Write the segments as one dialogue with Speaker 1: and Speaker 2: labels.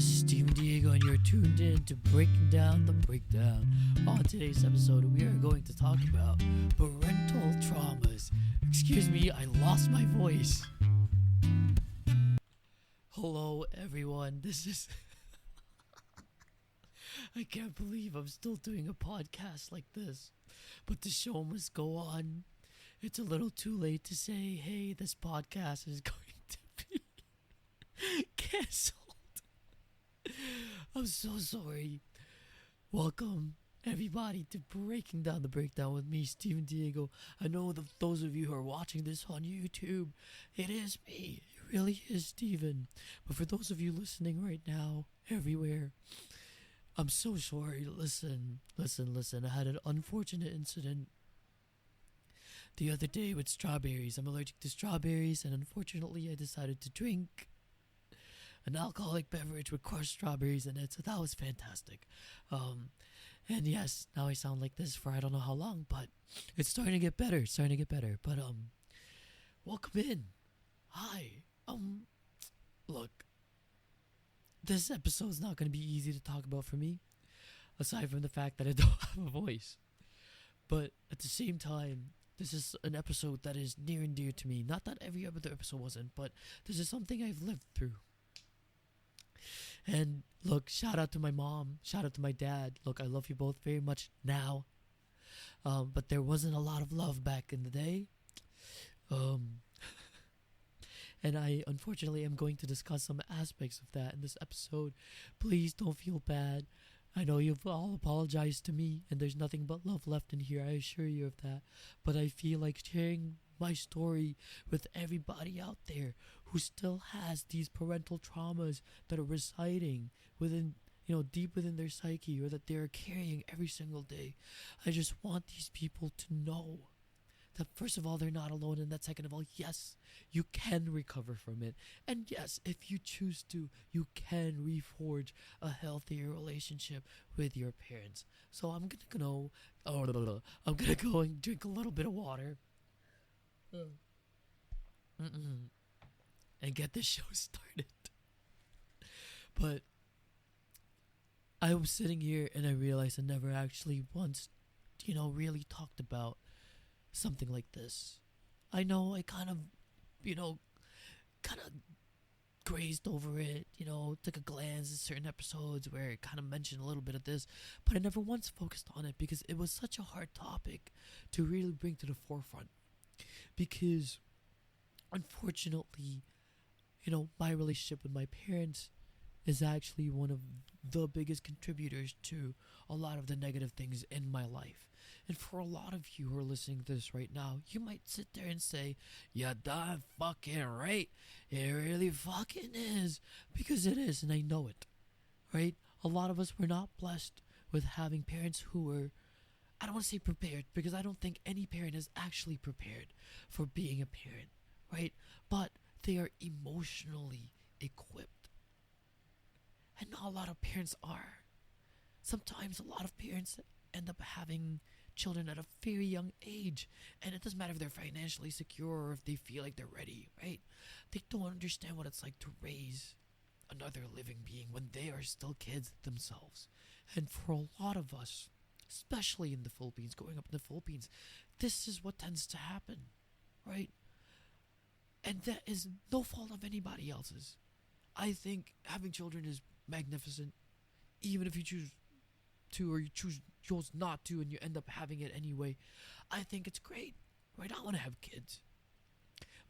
Speaker 1: is Steven Diego, and you're tuned in to Breaking Down the Breakdown. On today's episode, we are going to talk about parental traumas. Excuse me, I lost my voice. Hello, everyone. This is... I can't believe I'm still doing a podcast like this, but the show must go on. It's a little too late to say, hey, this podcast is going to be cancelled. I'm so sorry. Welcome, everybody, to Breaking Down the Breakdown with me, Steven Diego. I know that those of you who are watching this on YouTube, it is me. It really is Steven. But for those of you listening right now, everywhere, I'm so sorry. Listen. I had an unfortunate incident the other day with strawberries. I'm allergic to strawberries, and unfortunately I decided to drink an alcoholic beverage with crushed strawberries in it, so that was fantastic. And yes, now I sound like this for I don't know how long, but it's starting to get better. But welcome in. Hi. Look, this episode's not going to be easy to talk about for me, aside from the fact that I don't have a voice. But at the same time, this is an episode that is near and dear to me. Not that every other episode wasn't, but this is something I've lived through. And look, shout out to my mom, shout out to my dad. Look, I love you both very much now. But there wasn't a lot of love back in the day. And I, unfortunately, am going to discuss some aspects of that in this episode. Please don't feel bad. I know you've all apologized to me, and there's nothing but love left in here, I assure you of that. But I feel like sharing my story with everybody out there who still has these parental traumas that are residing within, deep within their psyche, or that they're carrying every single day. I just want these people to know that first of all, they're not alone, and that second of all, yes, you can recover from it. And yes, if you choose to, you can reforge a healthier relationship with your parents. So I'm gonna go and drink a little bit of water. And get this show started. But I was sitting here and I realized I never actually once, really talked about something like this. I know I kind of grazed over it, took a glance at certain episodes where it kind of mentioned a little bit of this, but I never once focused on it because it was such a hard topic to really bring to the forefront. Because, unfortunately, my relationship with my parents is actually one of the biggest contributors to a lot of the negative things in my life. And for a lot of you who are listening to this right now, you might sit there and say, "Yeah, damn fucking right. It really fucking is." Because it is, and I know it. Right? A lot of us were not blessed with having parents who were, I don't want to say prepared, because I don't think any parent is actually prepared for being a parent. Right? But they are emotionally equipped. And not a lot of parents are. Sometimes a lot of parents end up having children at a very young age, and it doesn't matter if they're financially secure or if they feel like they're ready, right? They don't understand what it's like to raise another living being when they are still kids themselves. And for a lot of us, especially in the Philippines, growing up in the Philippines, this is what tends to happen, right? And that is no fault of anybody else's. I think having children is magnificent, even if you choose to, or you chose not to, and you end up having it anyway. I think it's great, right? I want to have kids.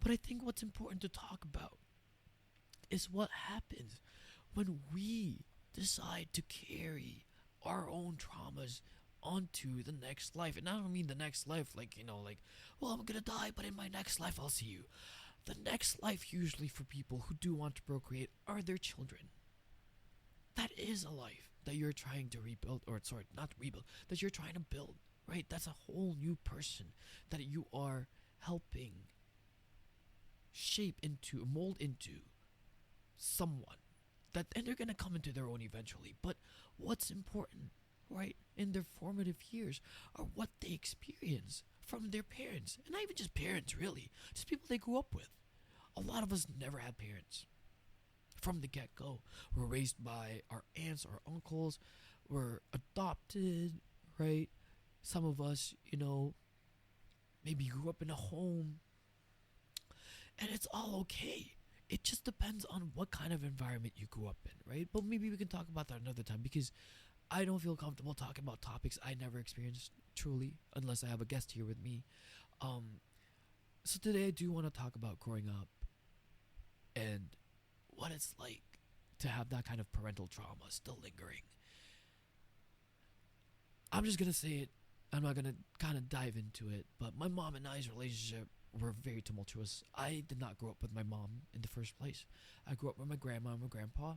Speaker 1: But I think what's important to talk about is what happens when we decide to carry our own traumas onto the next life. And I don't mean the next life like, well, I'm gonna die, but in my next life I'll see you. The next life, usually for people who do want to procreate, are their children. That is a life that you're trying to rebuild, that you're trying to build, right? That's a whole new person that you are helping mold into someone. And they're going to come into their own eventually. But what's important, right, in their formative years are what they experience from their parents. And not even just parents, really. Just people they grew up with. A lot of us never had parents. from the get-go. We're raised by our aunts, our uncles. We're adopted, right? Some of us, maybe grew up in a home, and it's all okay. It just depends on what kind of environment you grew up in, right? But maybe we can talk about that another time, because I don't feel comfortable talking about topics I never experienced truly, unless I have a guest here with me. So today I do want to talk about growing up and what it's like to have that kind of parental trauma still lingering. I'm just gonna say it. I'm not gonna kind of dive into it, but my mom and I's relationship were very tumultuous. I did not grow up with my mom in the first place. I grew up with my grandma and my grandpa,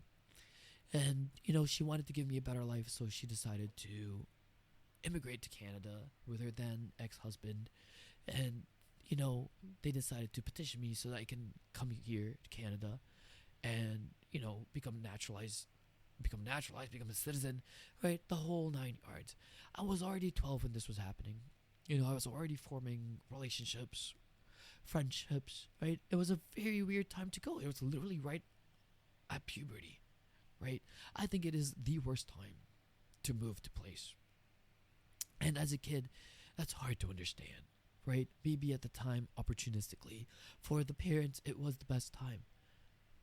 Speaker 1: and she wanted to give me a better life, so she decided to immigrate to Canada with her then ex-husband, and they decided to petition me so that I can come here to Canada and become naturalized, become a citizen, right? The whole 9 yards. I was already 12 when this was happening. I was already forming relationships, friendships, right? It was a very weird time to go. It was literally right at puberty, right? I think it is the worst time to move to place. And as a kid, that's hard to understand, right? Maybe at the time, opportunistically. For the parents, it was the best time.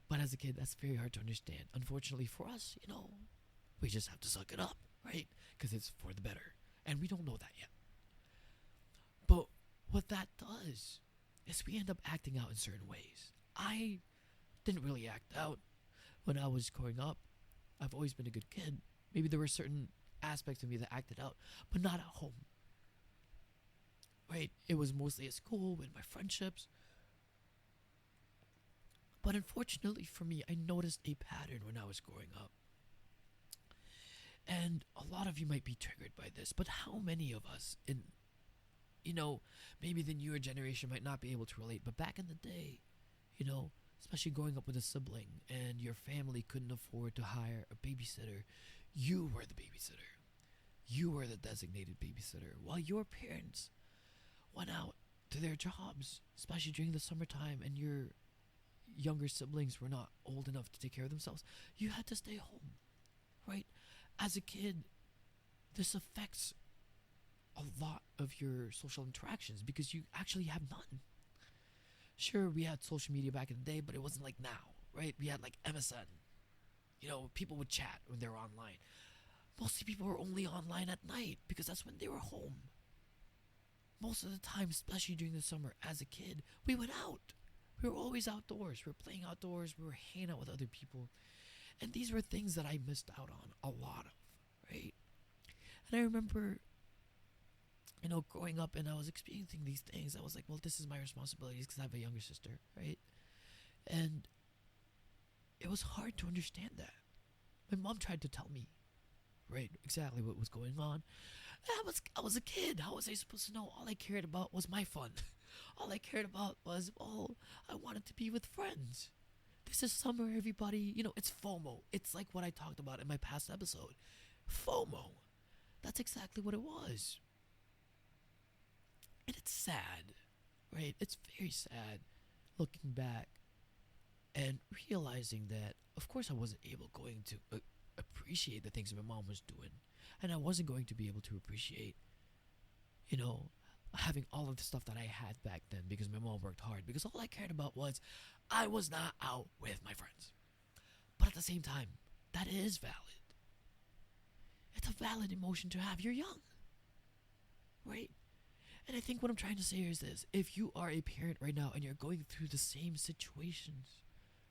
Speaker 1: But as a kid, that's very hard to understand. Unfortunately for us, we just have to suck it up, right? Because it's for the better. And we don't know that yet. But what that does is we end up acting out in certain ways. I didn't really act out when I was growing up. I've always been a good kid. Maybe there were certain aspects of me that acted out, but not at home. Right? It was mostly at school with my friendships. But unfortunately for me, I noticed a pattern when I was growing up. And a lot of you might be triggered by this, but how many of us maybe the newer generation might not be able to relate, but back in the day, especially growing up with a sibling and your family couldn't afford to hire a babysitter, you were the babysitter. You were the designated babysitter while your parents went out to their jobs, especially during the summertime, and your younger siblings were not old enough to take care of themselves. You had to stay home, right? As a kid, this affects a lot of your social interactions because you actually have none. Sure, we had social media back in the day, but it wasn't like now, right? We had like MSN. People would chat when they were online. Mostly people were only online at night because that's when they were home. Most of the time, especially during the summer, as a kid, we went out. We were always outdoors. We were playing outdoors. We were hanging out with other people. And these were things that I missed out on a lot of, right? And I remember, growing up and I was experiencing these things. I was like, well, this is my responsibilities because I have a younger sister, right? And it was hard to understand that. My mom tried to tell me, right, exactly what was going on. I was a kid. How was I supposed to know? All I cared about was my fun. All I cared about was, I wanted to be with friends. This is summer, everybody. It's FOMO. It's like what I talked about in my past episode. FOMO. That's exactly what it was. And it's sad, right? It's very sad looking back and realizing that, of course, I wasn't going to appreciate the things that my mom was doing. And I wasn't going to be able to appreciate, having all of the stuff that I had back then because my mom worked hard. Because all I cared about was I was not out with my friends. But at the same time, that is valid. It's a valid emotion to have. You're young, right? And I think what I'm trying to say here is this. If you are a parent right now and you're going through the same situations,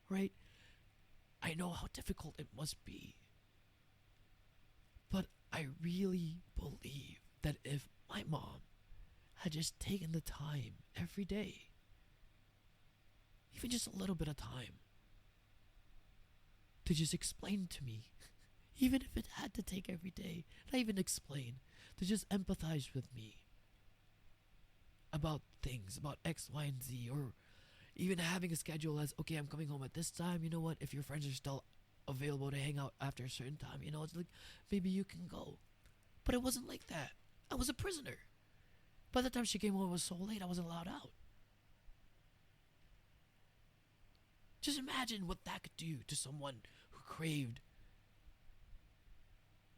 Speaker 1: right? I know how difficult it must be. But I really believe that if my mom had just taken the time every day, even just a little bit of time, to just explain to me, even if it had to take every day, not even explain, to just empathize with me about things, about X, Y, and Z, or even having a schedule as, okay, I'm coming home at this time, you know what, if your friends are still available to hang out after a certain time, it's like, maybe you can go. But it wasn't like that. I was a prisoner. By the time she came home, it was so late, I wasn't allowed out. Just imagine what that could do to someone who craved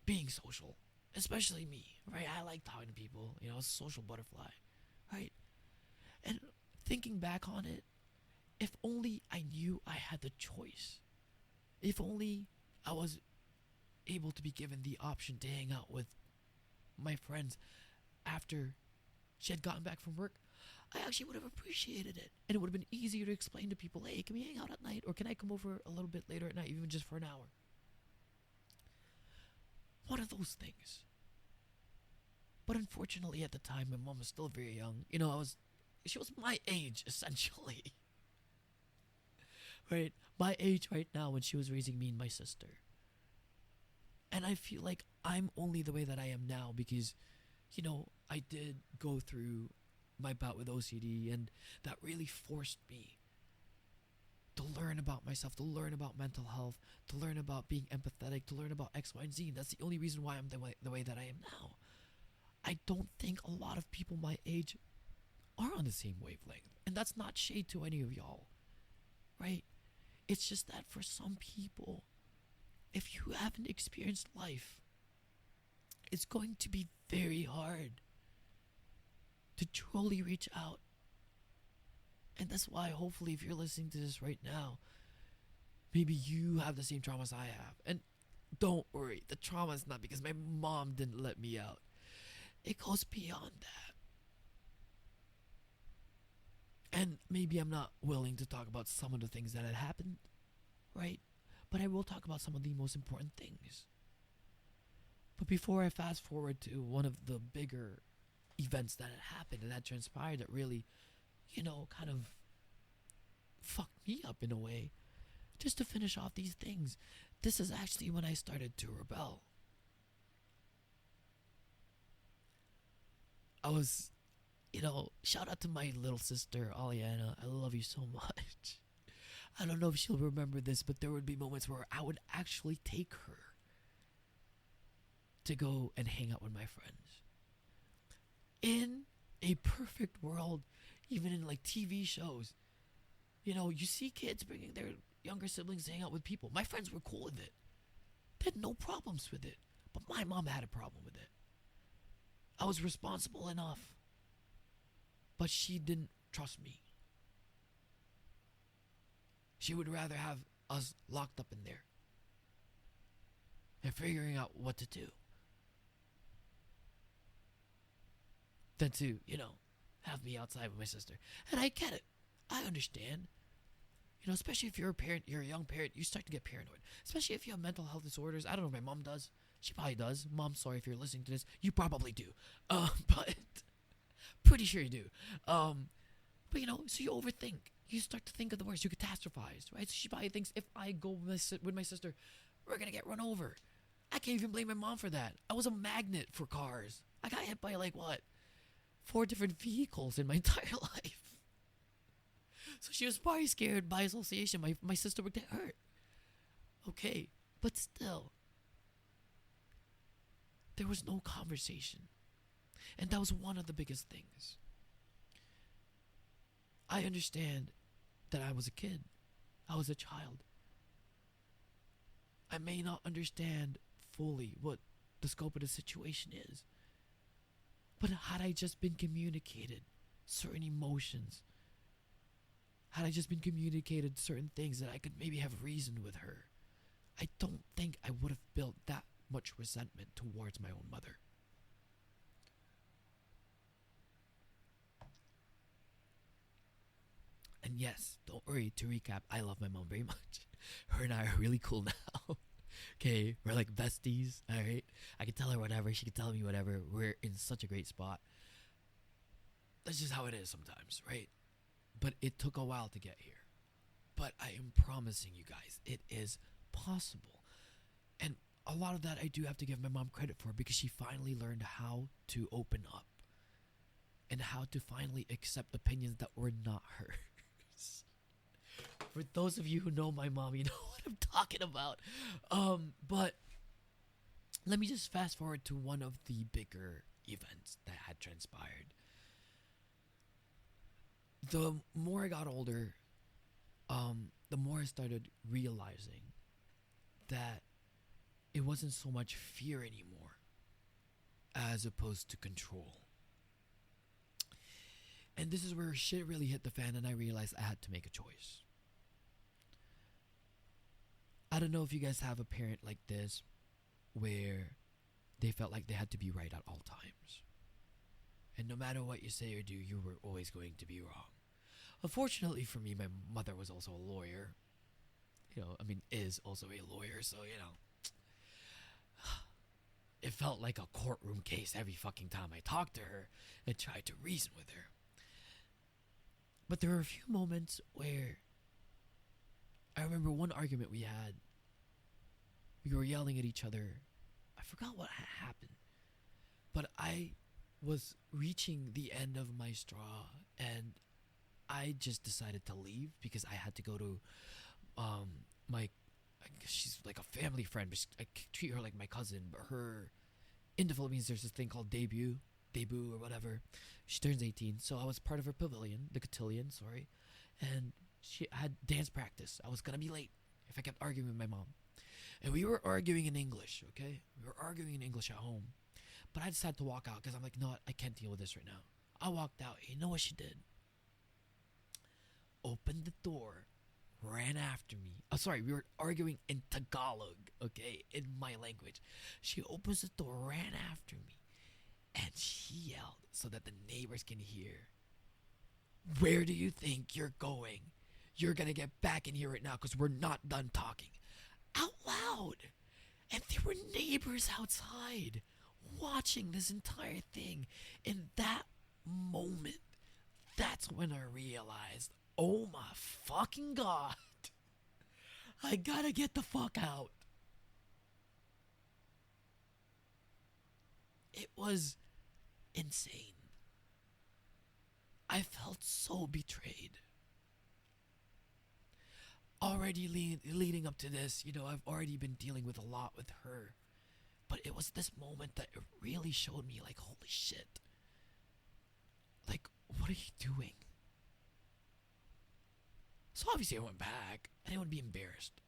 Speaker 1: being social, especially me, right? I like talking to people, I was a social butterfly, right? And thinking back on it, if only I knew I had the choice, if only I was able to be given the option to hang out with my friends after she had gotten back from work, I actually would have appreciated it. And it would have been easier to explain to people, hey, can we hang out at night? Or can I come over a little bit later at night, even just for an hour? One of those things. But unfortunately, at the time, my mom was still very young. She was my age, essentially. Right? My age right now when she was raising me and my sister. And I feel like I'm only the way that I am now because, I did go through my bout with OCD, and that really forced me to learn about myself, to learn about mental health, to learn about being empathetic, to learn about X, Y, and Z. And that's the only reason why I'm the way that I am now. I don't think a lot of people my age are on the same wavelength. And that's not shade to any of y'all, right? It's just that for some people, if you haven't experienced life, it's going to be very hard to truly reach out. And that's why, hopefully, if you're listening to this right now, maybe you have the same traumas I have. And don't worry, the trauma is not because my mom didn't let me out. It goes beyond that. And maybe I'm not willing to talk about some of the things that had happened, right? But I will talk about some of the most important things. But before I fast forward to one of the bigger events that had happened and that transpired that really, kind of fucked me up in a way, just to finish off these things, this is actually when I started to rebel. I was, shout out to my little sister, Aliana. I love you so much. I don't know if she'll remember this, but there would be moments where I would actually take her to go and hang out with my friends. In a perfect world, even in like TV shows, you see kids bringing their younger siblings to hang out with people. My friends were cool with it. They had no problems with it. But my mom had a problem with it. I was responsible enough. But she didn't trust me. She would rather have us locked up in there and figuring out what to do than to, have me outside with my sister. And I get it. I understand. Especially if you're a parent, you're a young parent, you start to get paranoid. Especially if you have mental health disorders. I don't know if my mom does. She probably does. Mom, sorry if you're listening to this. You probably do. But pretty sure you do. But so you overthink. You start to think of the worst. You catastrophize, right? So she probably thinks if I go with my sister, we're going to get run over. I can't even blame my mom for that. I was a magnet for cars. I got hit by 4 different vehicles in my entire life. So she was probably scared by association. My sister would get hurt. Okay, but still, there was no conversation. And that was one of the biggest things. I understand that I was a kid. I was a child. I may not understand fully what the scope of the situation is. But had I just been communicated certain emotions, had I just been communicated certain things that I could maybe have reasoned with her, I don't think I would have built that much resentment towards my own mother. And yes, don't worry, to recap, I love my mom very much. Her and I are really cool now. Okay, we're like besties, alright? I can tell her whatever, she can tell me whatever. We're in such a great spot. That's just how it is sometimes, right? But it took a while to get here. But I am promising you guys, it is possible. And a lot of that I do have to give my mom credit for, because she finally learned how to open up and how to finally accept opinions that were not hers. For those of you who know my mom, you know what I'm talking about. But let me just fast forward to one of the bigger events that had transpired. The more I got older, the more I started realizing that it wasn't so much fear anymore as opposed to control. And this is where shit really hit the fan, and I realized I had to make a choice. I don't know if you guys have a parent like this where they felt like they had to be right at all times. And no matter what you say or do, you were always going to be wrong. Unfortunately for me, my mother was also a lawyer. Is also a lawyer, so, it felt like a courtroom case every fucking time I talked to her and tried to reason with her. But there were a few moments where I remember one argument we had. We were yelling at each other. I forgot what happened. But I was reaching the end of my straw, and I just decided to leave because I had to go to she's like a family friend, but I treat her like my cousin. But her, in the Philippines, there's this thing called debut or whatever. She turns 18, so I was part of her pavilion, the cotillion, sorry. And she had dance practice. I was gonna be late if I kept arguing with my mom. And we were arguing in English, okay? We were arguing in English at home. But I decided to walk out because I'm like, no, I can't deal with this right now. I walked out. You know what she did? Opened the door, ran after me. Oh, sorry, we were arguing in Tagalog, okay? In my language. She opens the door, ran after me, and she yelled so that the neighbors can hear. Where do you think you're going? You're gonna get back in here right now because we're not done talking. Out loud. And there were neighbors outside watching this entire thing. In that moment, that's when I realized, oh my fucking God, I gotta get the fuck out. It was insane. I felt so betrayed. Already leading up to this, I've already been dealing with a lot with her. But it was this moment that it really showed me, like, holy shit. Like, what are you doing? So obviously I went back. I didn't want to be embarrassed.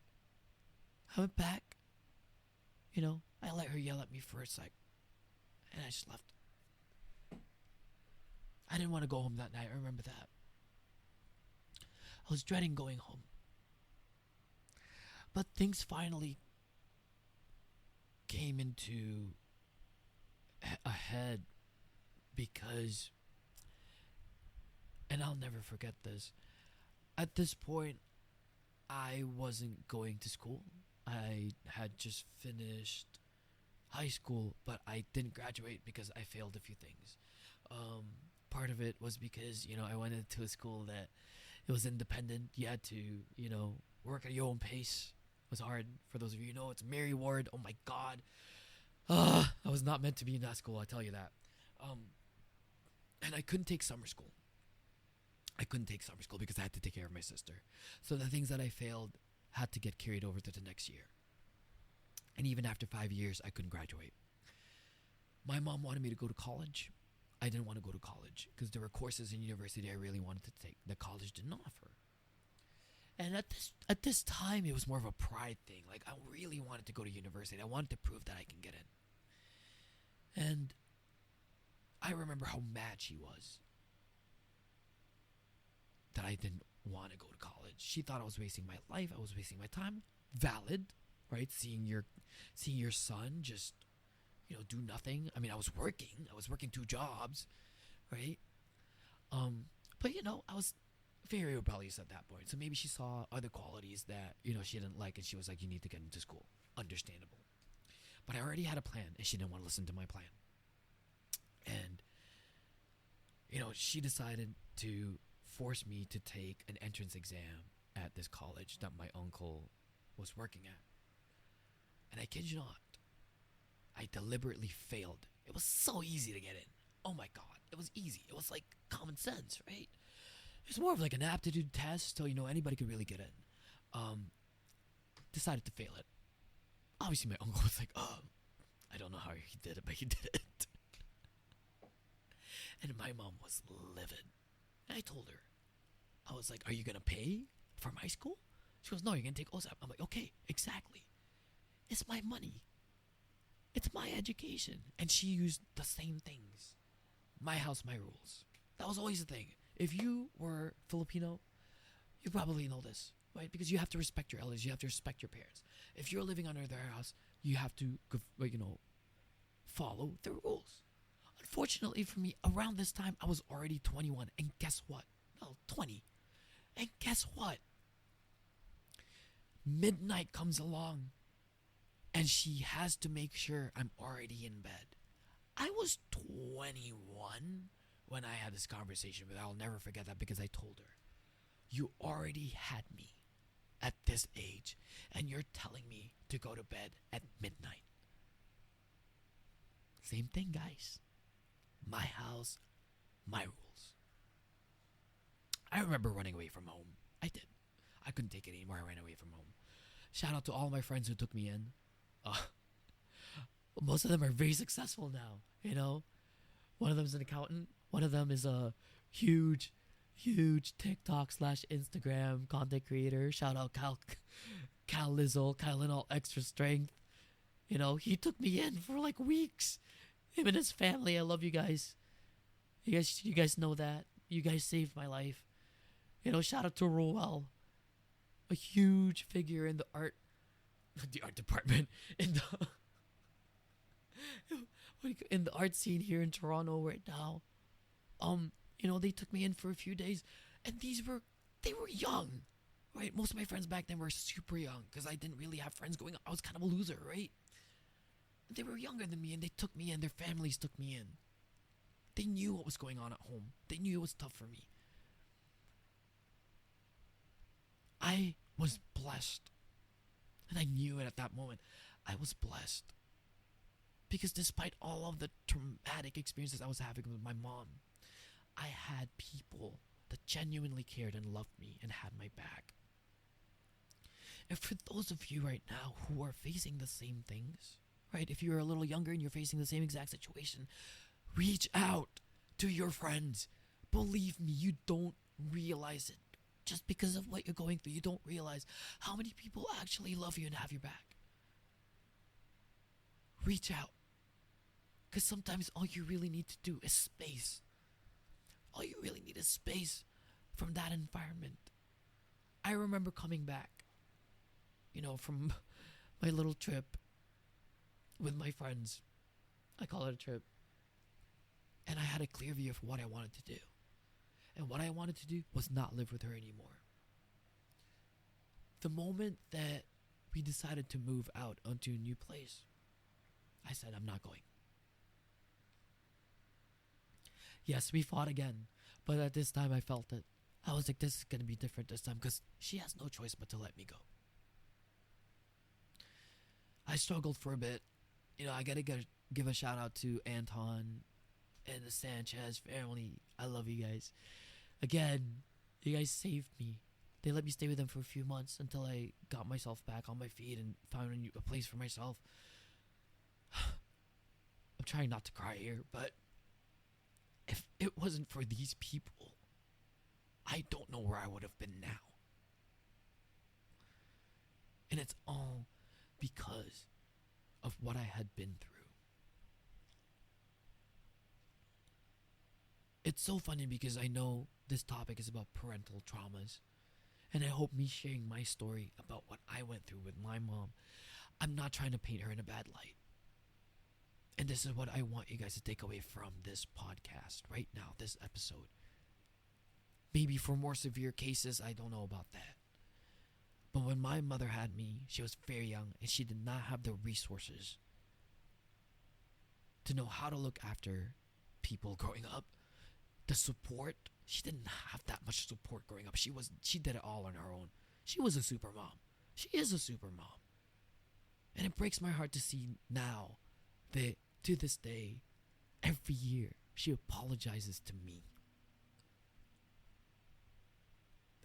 Speaker 1: I went back. I let her yell at me for a sec. And I just left. I didn't want to go home that night. I remember that. I was dreading going home. But things finally came into a head because, and I'll never forget this, at this point, I wasn't going to school. I had just finished high school, but I didn't graduate because I failed a few things. Part of it was because, I went into a school that it was independent. You had to, work at your own pace. It was hard. For those of you who know, it's Mary Ward. Oh my God. I was not meant to be in that school, I tell you that. And I couldn't take summer school. Because I had to take care of my sister. So the things that I failed had to get carried over to the next year. And even after 5 years, I couldn't graduate. My mom wanted me to go to college. I didn't want to go to college because there were courses in university I really wanted to take that college didn't offer. And at this time, it was more of a pride thing. Like, I really wanted to go to university. I wanted to prove that I can get in. And I remember how mad she was that I didn't want to go to college. She thought I was wasting my life. I was wasting my time. Valid, right? Seeing your son just, do nothing. I mean, I was working 2 jobs, right? But I was very rebellious at that point. So maybe she saw other qualities that, she didn't like, and she was like, you need to get into school. Understandable. But I already had a plan, and she didn't want to listen to my plan. And, she decided to force me to take an entrance exam at this college that my uncle was working at. And I kid you not, I deliberately failed. It was so easy to get in. Oh my God, it was easy. It was like common sense, right? It's more of like an aptitude test, so anybody could really get in. Decided to fail it. Obviously, my uncle was like, I don't know how he did it, but he did it. And my mom was livid. And I told her, I was like, are you gonna pay for my school? She goes, no, you're going to take OSAP. I'm like, okay, exactly. It's my money. It's my education. And she used the same things. My house, my rules. That was always the thing. If you were Filipino, you probably know this, right? Because you have to respect your elders. You have to respect your parents. If you're living under their house, you have to, follow the rules. Unfortunately for me, around this time, I was already 21. And guess what? No, 20. And guess what? Midnight comes along. And she has to make sure I'm already in bed. I was 21 when I had this conversation with her. I'll never forget that because I told her, you already had me at this age, and you're telling me to go to bed at midnight. Same thing, guys. My house, my rules. I remember running away from home. I did. I couldn't take it anymore. I ran away from home. Shout out to all my friends who took me in. Most of them are very successful now, One of them is an accountant. One of them is a huge TikTok / Instagram content creator. Shout out Cal Lizzle, Kyle in all extra strength. He took me in for like weeks. Him and his family. I love you guys. You guys know that. You guys saved my life. Shout out to Roel, a huge figure in the art department, in the art scene here in Toronto right now. They took me in for a few days, and they were young, right? Most of my friends back then were super young because I didn't really have friends going on. I was kind of a loser, right? They were younger than me, and they took me in. Their families took me in. They knew what was going on at home. They knew it was tough for me. I was blessed. And I knew it at that moment. I was blessed. Because despite all of the traumatic experiences I was having with my mom, I had people that genuinely cared and loved me and had my back. And for those of you right now who are facing the same things, right? If you're a little younger and you're facing the same exact situation, reach out to your friends. Believe me, you don't realize it. Just because of what you're going through, you don't realize how many people actually love you and have your back. Reach out. Because sometimes all you really need to do is space. All you really need is space from that environment. I remember coming back, from my little trip with my friends. I call it a trip. And I had a clear view of what I wanted to do. And what I wanted to do was not live with her anymore. The moment that we decided to move out onto a new place, I said, I'm not going. Yes, we fought again. But at this time, I felt it. I was like, this is going to be different this time because she has no choice but to let me go. I struggled for a bit. I got to give a shout out to Anton and the Sanchez family. I love you guys. Again, you guys saved me. They let me stay with them for a few months until I got myself back on my feet and found a place for myself. I'm trying not to cry here, but if it wasn't for these people, I don't know where I would have been now. And it's all because of what I had been through. It's so funny because I know this topic is about parental traumas. And I hope me sharing my story about what I went through with my mom, I'm not trying to paint her in a bad light. And this is what I want you guys to take away from this podcast right now, this episode. Maybe for more severe cases, I don't know about that. But when my mother had me, she was very young and she did not have the resources to know how to look after people growing up. The support, she didn't have that much support growing up. She did it all on her own. She was a super mom. She is a super mom. And it breaks my heart to see now that to this day, every year, she apologizes to me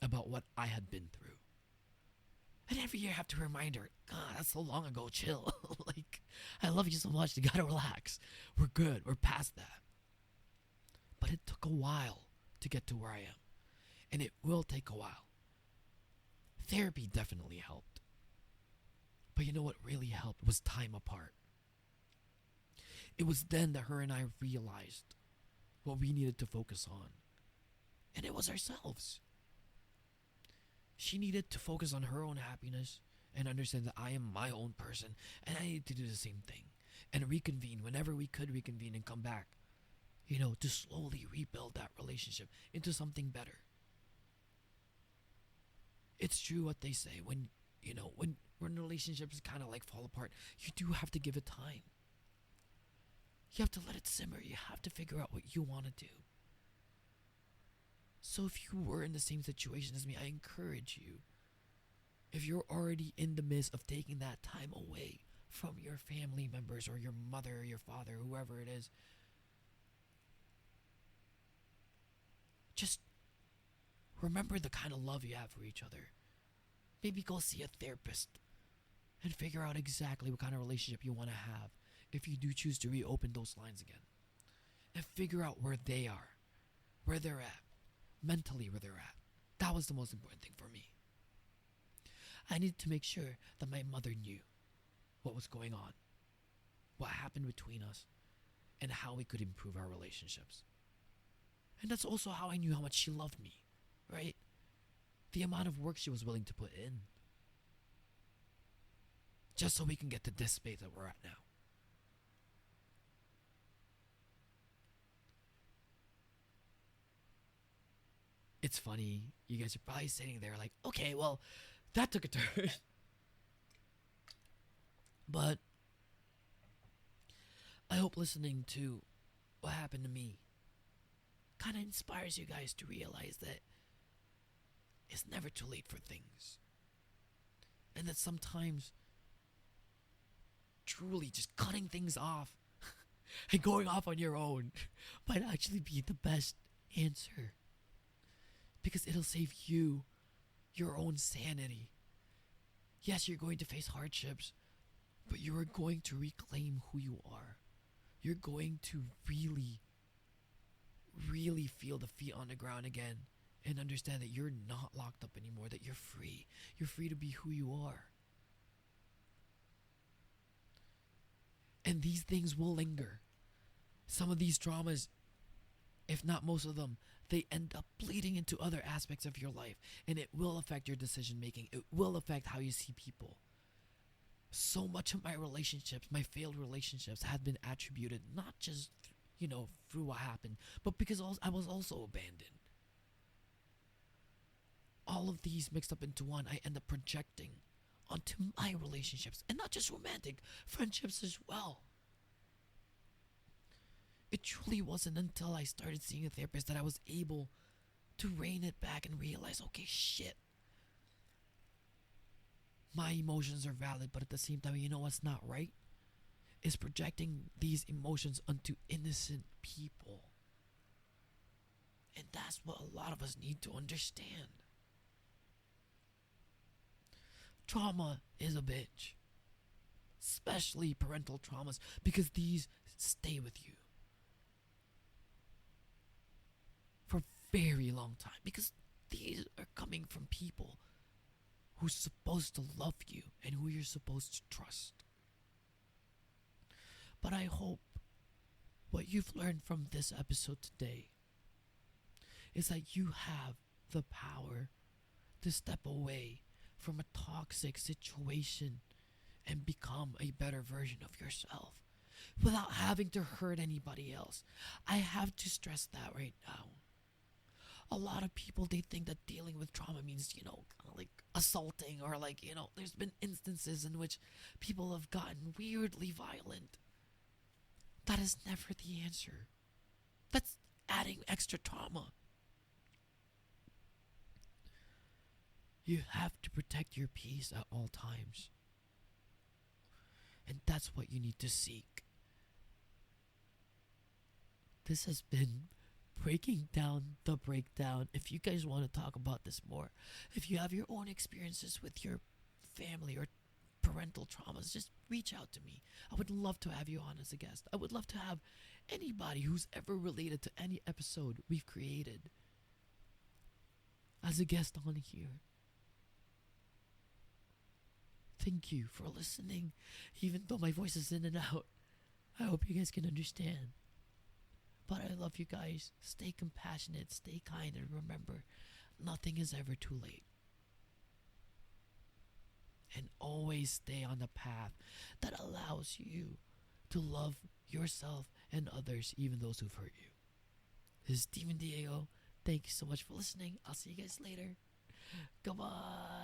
Speaker 1: about what I had been through. And every year I have to remind her, God, that's so long ago, chill. I love you so much, you gotta relax. We're good, we're past that. But it took a while to get to where I am. And it will take a while. Therapy definitely helped. But you know what really helped was time apart. It was then that her and I realized what we needed to focus on. And it was ourselves. She needed to focus on her own happiness and understand that I am my own person, and I needed to do the same thing and reconvene whenever we could reconvene and come back, to slowly rebuild that relationship into something better. It's true what they say, when relationships kind of like fall apart, you do have to give it time. You have to let it simmer. You have to figure out what you want to do. So if you were in the same situation as me, I encourage you, if you're already in the midst of taking that time away from your family members or your mother or your father, whoever it is, just remember the kind of love you have for each other. Maybe go see a therapist and figure out exactly what kind of relationship you want to have if you do choose to reopen those lines again. And figure out where they are, where they're at, mentally where they're at. That was the most important thing for me. I needed to make sure that my mother knew what was going on, what happened between us, and how we could improve our relationships. And that's also how I knew how much she loved me, right? The amount of work she was willing to put in, just so we can get to this space that we're at now. It's funny, you guys are probably sitting there like, okay, well, that took a turn. But I hope listening to what happened to me kind of inspires you guys to realize that it's never too late for things. And that sometimes truly just cutting things off and going off on your own might actually be the best answer. Because it'll save you your own sanity. Yes, you're going to face hardships, but you are going to reclaim who you are. You're going to really, really feel the feet on the ground again and understand that you're not locked up anymore, that you're free. You're free to be who you are. And these things will linger. Some of these traumas, if not most of them, they end up bleeding into other aspects of your life, and it will affect your decision making. It will affect how you see people. So much of my relationships, my failed relationships, had been attributed not just, through what happened, but because I was also abandoned. All of these mixed up into one, I end up projecting onto my relationships, and not just romantic, friendships as well. It truly wasn't until I started seeing a therapist that I was able to rein it back and realize, okay, shit. My emotions are valid, but at the same time, you know what's not right? Is projecting these emotions onto innocent people. And that's what a lot of us need to understand. Trauma is a bitch. Especially parental traumas, because these stay with you for a very long time, because these are coming from people who's supposed to love you and who you're supposed to trust. But I hope what you've learned from this episode today is that you have the power to step away from a toxic situation and become a better version of yourself without having to hurt anybody else. I have to stress that right now. A lot of people, they think that dealing with trauma means, kind of like assaulting, or there's been instances in which people have gotten weirdly violent. That is never the answer. That's adding extra trauma. You have to protect your peace at all times. And that's what you need to seek. This has been Breaking Down the Breakdown. If you guys want to talk about this more, if you have your own experiences with your family or parental traumas, just reach out to me. I would love to have you on as a guest. I would love to have anybody who's ever related to any episode we've created as a guest on here. thank you for listening, even though my voice is in and out. I hope you guys can understand. But I love you guys. Stay compassionate, stay kind, and remember, nothing is ever too late. And always stay on the path that allows you to love yourself and others, even those who've hurt you. This is Steven Diego. Thank you so much for listening. I'll see you guys later. Goodbye.